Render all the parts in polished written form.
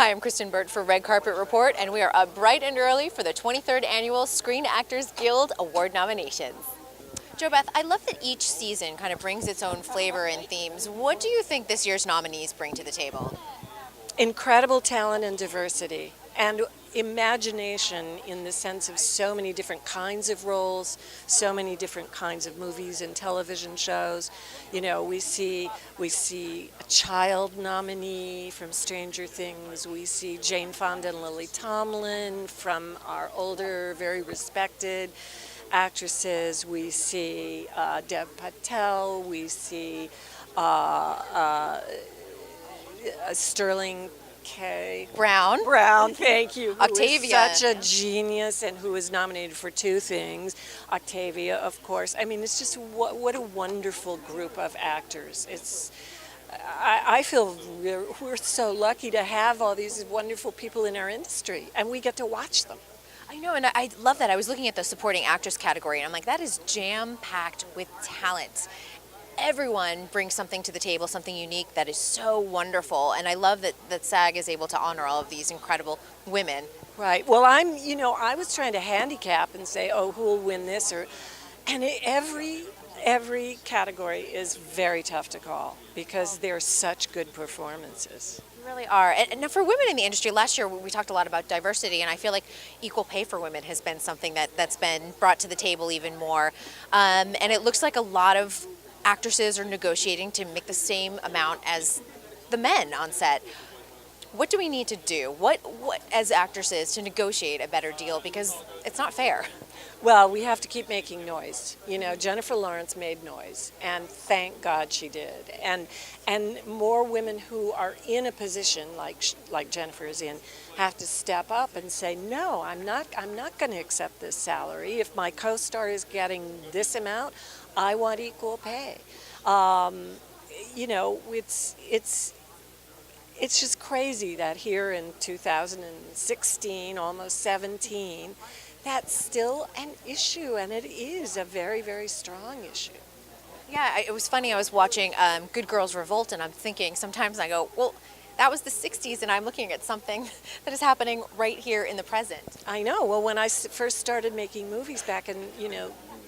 Hi, I'm Kristyn Burtt for Red Carpet Report, and we are up bright and early for the 23rd Annual Screen Actors Guild Award nominations. JoBeth, I love that each season kind of brings its own flavor and themes. What do you think this year's nominees bring to the table? Incredible talent and diversity, and imagination in the sense of so many different kinds of roles, so many different kinds of movies and television shows. You know, we see a child nominee from Stranger Things. We see Jane Fonda and Lily Tomlin from our older, very respected actresses. We see Dev Patel. We see Sterling K. Brown, thank you. Octavia. Who is such a genius and who was nominated for 2 things. Octavia, of course. I mean, it's just what a wonderful group of actors. I feel we're so lucky to have all these wonderful people in our industry, and we get to watch them. I know, and I love that. I was looking at the supporting actress category, and I'm like, that is jam-packed with talent. Everyone brings something to the table, something unique that is so wonderful, and I love that SAG is able to honor all of these incredible women. Right. Well, I was trying to handicap and say, oh, who will win this, and every category is very tough to call because they're such good performances. They really are. And now for women in the industry, last year we talked a lot about diversity, and I feel like equal pay for women has been something that's been brought to the table even more, and it looks like a lot of actresses are negotiating to make the same amount as the men on set. What do we need to do? What as actresses to negotiate a better deal, because it's not fair? Well, we have to keep making noise. You know, Jennifer Lawrence made noise, and thank God she did. And more women who are in a position like Jennifer is in have to step up and say, no, I'm not going to accept this salary. If my co-star is getting this amount, I want equal pay. You know, it's just crazy that here in 2016, almost 17, that's still an issue, and it is a very, very strong issue. Yeah, it was funny. I was watching Good Girls Revolt, and I'm thinking, sometimes I go, well, that was the 60s, and I'm looking at something that is happening right here in the present. I know. Well, when I first started making movies back in,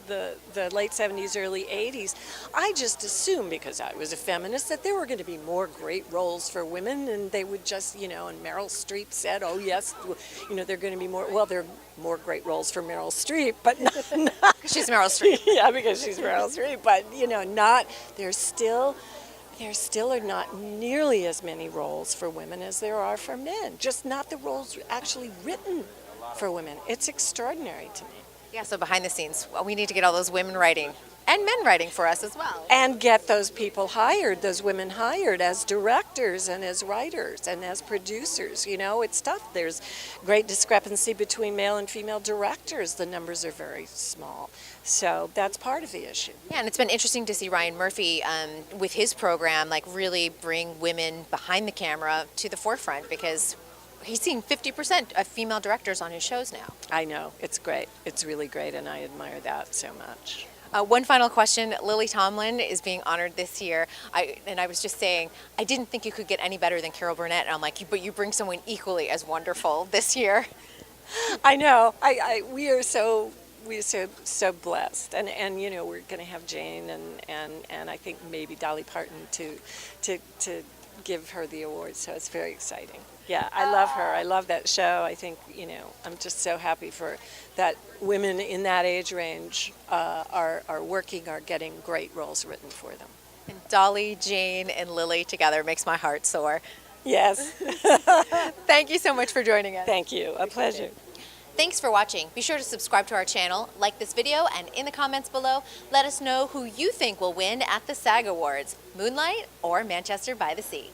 the late 70s, early 80s, I just assumed, because I was a feminist, that there were going to be more great roles for women, and they would just, and Meryl Streep said, oh yes, there are going to be more, well, there are more great roles for Meryl Streep, but not she's Meryl Streep. Yeah, because she's Meryl Streep, but, there's still are not nearly as many roles for women as there are for men, just not the roles actually written for women. It's extraordinary to me. Yeah, so behind the scenes, we need to get all those women writing and men writing for us as well. And get those people hired, those women hired as directors and as writers and as producers. It's tough. There's great discrepancy between male and female directors. The numbers are very small. So that's part of the issue. Yeah, and it's been interesting to see Ryan Murphy with his program, really bring women behind the camera to the forefront, because he's seeing 50% of female directors on his shows now. I know. It's great. It's really great, and I admire that so much. One final question. Lily Tomlin is being honored this year. I was just saying, I didn't think you could get any better than Carol Burnett, and I'm like, but you bring someone equally as wonderful this year. I know. We are so blessed, and we're going to have Jane and I think maybe Dolly Parton to give her the award, so it's very exciting. Yeah, I love her. I love that show. I think, I'm just so happy for that women in that age range are getting great roles written for them. And Dolly, Jane, and Lily together makes my heart soar. Yes. Thank you so much for joining us. Thank you. A pleasure. Thanks for watching. Be sure to subscribe to our channel, like this video, and in the comments below, let us know who you think will win at the SAG Awards, Moonlight or Manchester by the Sea.